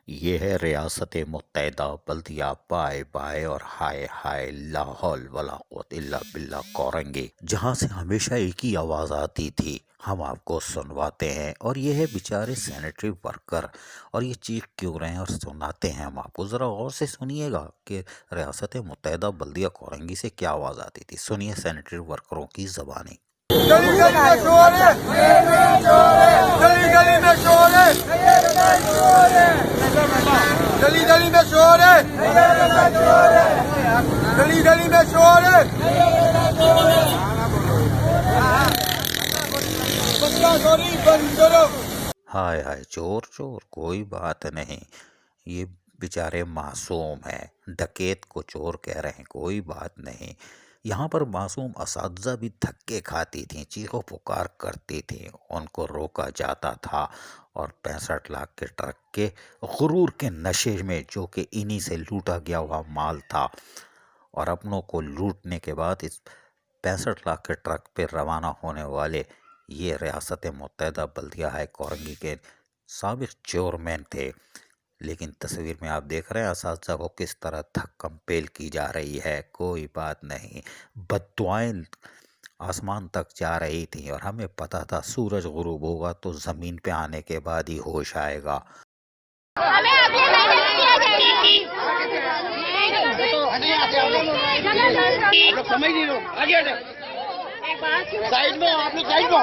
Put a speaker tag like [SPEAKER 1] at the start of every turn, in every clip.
[SPEAKER 1] یہ ہے ریاست متحدہ بلدیہ بائے بائے اور ہائے ہائے لا حول ولا قوت الا باللہ کورنگی، جہاں سے ہمیشہ ایک ہی آواز آتی تھی، ہم آپ کو سنواتے ہیں۔ اور یہ ہے بیچارے سینیٹری ورکر، اور یہ چیخ کیوں رہے ہیں اور سناتے ہیں ہم آپ کو۔ ذرا غور سے سنیے گا کہ ریاست متحدہ بلدیہ کورنگی سے کیا آواز آتی تھی۔ سنیے سینیٹری ورکروں کی زبانی۔
[SPEAKER 2] گلی گلی میں شور ہے، گلی گلی میں شور ہے، گلی گلی میں شور ہے، گلی گلی میں شور ہے، بچہ سوری بند کرو۔
[SPEAKER 1] ہائے ہائے، چور چور کوئی بات نہیں، یہ بیچارے معصوم ہیں، ڈکیت کو چور کہہ رہے ہیں، کوئی بات نہیں۔ یہاں پر معصوم اساتذہ بھی دھکے کھاتی تھیں، چیخو پکار کرتی تھیں، ان کو روکا جاتا تھا، اور 65 لاکھ کے ٹرک کے غرور کے نشے میں، جو کہ انہی سے لوٹا گیا ہوا مال تھا، اور اپنوں کو لوٹنے کے بعد اس 65 لاکھ کے ٹرک پہ روانہ ہونے والے یہ ریاست متحدہ بلدیہ ہائے کورنگی کے سابق چیئرمین تھے۔ لیکن تصویر میں آپ دیکھ رہے ہیں اساتذہ کو کس طرح دھکم پیل کی جا رہی ہے۔ کوئی بات نہیں، بددعائیں آسمان تک جا رہی تھیں، اور ہمیں پتہ تھا سورج غروب ہوگا تو زمین پہ آنے کے بعد ہی ہوش آئے گا۔
[SPEAKER 3] سائڈ میں آپ لوگ سائڈ میں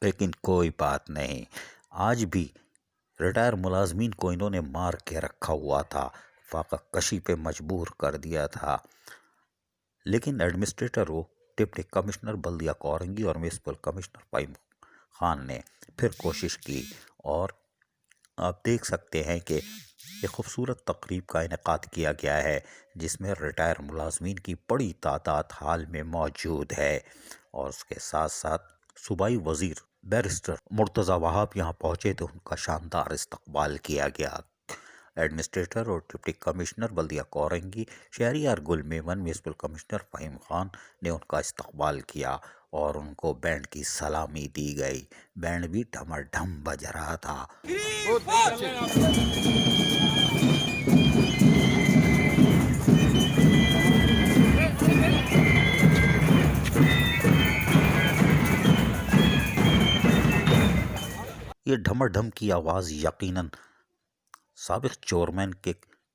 [SPEAKER 1] لیکن کوئی بات نہیں، آج بھی ریٹائر ملازمین کو انہوں نے مار کے رکھا ہوا تھا، فاقہ کشی پہ مجبور کر دیا تھا۔ لیکن ایڈمنسٹریٹر و ڈپٹی کمشنر بلدیہ کورنگی اور میونسپل کمشنر فہیم خان نے پھر کوشش کی، اور آپ دیکھ سکتے ہیں کہ ایک خوبصورت تقریب کا انعقاد کیا گیا ہے، جس میں ریٹائر ملازمین کی بڑی تعداد حال میں موجود ہے، اور اس کے ساتھ ساتھ صوبائی وزیر بیرسٹر مرتضی وہاب یہاں پہنچے تو ان کا شاندار استقبال کیا گیا۔ ایڈمنسٹریٹر اور ڈپٹی کمشنر بلدیہ کورنگی شہریار گل میمن، میونسپل کمشنر فہیم خان نے ان کا استقبال کیا، اور ان کو بینڈ کی سلامی دی گئی۔ بینڈ بھی ڈھمر ڈھم بج رہا تھا۔ یہ ڈھمر ڈھم کی آواز یقیناً سابق چیئرمین کے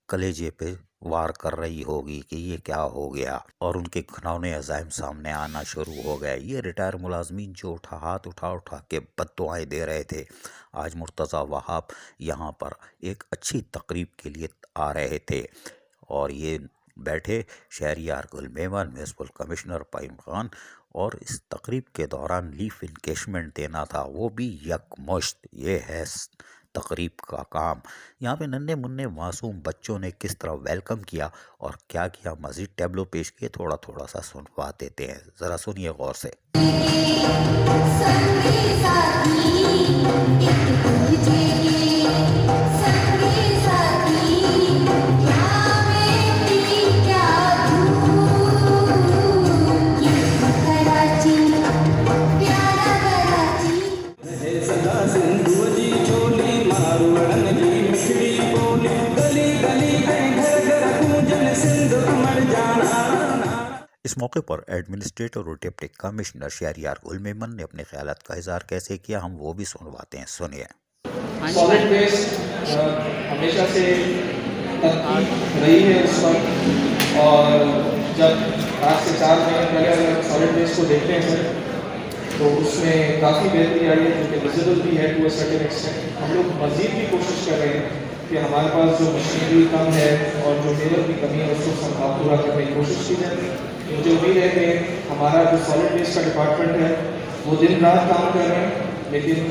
[SPEAKER 1] کلیجے پہ وار کر رہی ہوگی کہ یہ کیا ہو گیا، اور ان کے گھناؤنے عزائم سامنے آنا شروع ہو گئے۔ یہ ریٹائر ملازمین جو ہاتھ اٹھا کے بددعائیں دے رہے تھے، آج مرتضی وہاب یہاں پر ایک اچھی تقریب کے لیے آ رہے تھے، اور یہ بیٹھے شہریار گل میمن، میونسپل کمشنر فہیم خان، اور اس تقریب کے دوران لیف انکیشمنٹ دینا تھا، وہ بھی یک مشت۔ یہ ہے تقریب کا کام۔ یہاں پہ ننھے منھے معصوم بچوں نے کس طرح ویلکم کیا اور کیا کیا، مزید ٹیبلو پیش کیے، تھوڑا تھوڑا سا سنوا دیتے ہیں، ذرا سنیے غور سے۔ اس موقع پر ایڈمنسٹریٹر اور ڈپٹی کمشنر شہریار گل میمن نے اپنے خیالات کا اظہار کیسے کیا، ہم وہ بھی سنواتے ہیں، سنیے۔
[SPEAKER 4] سالڈ ویسٹ ہمیشہ سے ترقی رہی ہے اس وقت، اور جب آج سے 4 مہینے پہلے اگر سالڈ ویسٹ کو دیکھتے ہیں سر، تو اس میں کافی بہتری آئی ہے، جو کہ ویزیبل بھی ہے ٹو اے سرٹن ایکسٹینٹ۔ ہم لوگ مزید بھی کوشش کر رہے ہیں کہ ہمارے پاس جو مشینری کم ہے اور جو لیبر کی کمی ہے اس کو پورا کرنے کی کوشش کی جائے۔ مجھے امید ہے کہ ہمارا جو سالڈ ویسٹ کا ڈپارٹمنٹ ہے وہ دن رات کام کر رہے ہیں، لیکن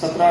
[SPEAKER 4] 17,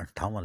[SPEAKER 1] 58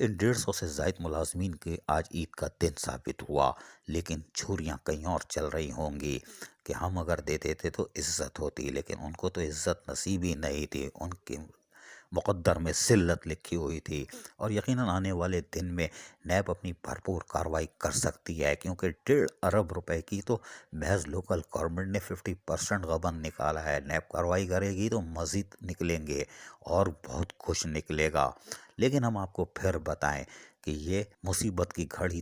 [SPEAKER 1] ان 150 سے زائد ملازمین کے آج عید کا دن ثابت ہوا، لیکن چھریاں کہیں اور چل رہی ہوں گی کہ ہم اگر دے دیتے تو عزت ہوتی، لیکن ان کو تو عزت نصیب ہی نہیں تھی، ان کے مقدر میں ذلت لکھی ہوئی تھی۔ اور یقیناً آنے والے دن میں نیب اپنی بھرپور کارروائی کر سکتی ہے، کیونکہ 1.5 ارب روپے کی تو محض لوکل گورنمنٹ نے 50% غبن نکالا ہے۔ نیب کارروائی کرے گی تو مزید نکلیں گے اور بہت کچھ نکلے گا۔ لیکن ہم آپ کو پھر بتائیں کہ یہ مصیبت کی گھڑی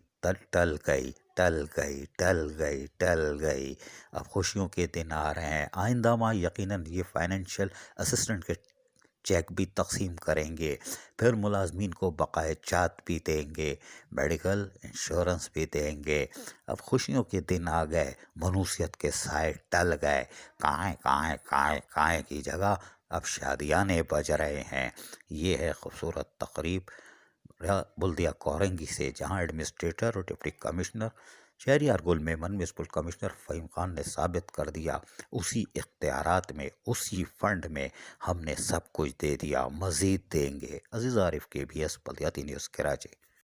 [SPEAKER 1] ٹل گئی، ٹل گئی، ٹل گئی، ٹل گئی۔ اب خوشیوں کے دن آ رہے ہیں، آئندہ ماہ یقیناً یہ فائنینشیل اسسٹنٹ کے چیک بھی تقسیم کریں گے، پھر ملازمین کو بقائے جات بھی دیں گے، میڈیکل انشورنس بھی دیں گے۔ اب خوشیوں کے دن آ گئے، منوسیت کے سائے ٹل گئے، کائیں کائیں کائیں کائیں کی جگہ اب شادیانے بج رہے ہیں۔ یہ ہے خوبصورت تقریب بلدیہ کورنگی سے، جہاں ایڈمنسٹریٹر اور ڈپٹی کمشنر شہریار گل میمن میونسپل کمشنر فہیم خان نے ثابت کر دیا، اسی اختیارات میں، اسی فنڈ میں ہم نے سب کچھ دے دیا، مزید دیں گے۔ عزیز عارف KBS بلدیاتی نیوز کراچی۔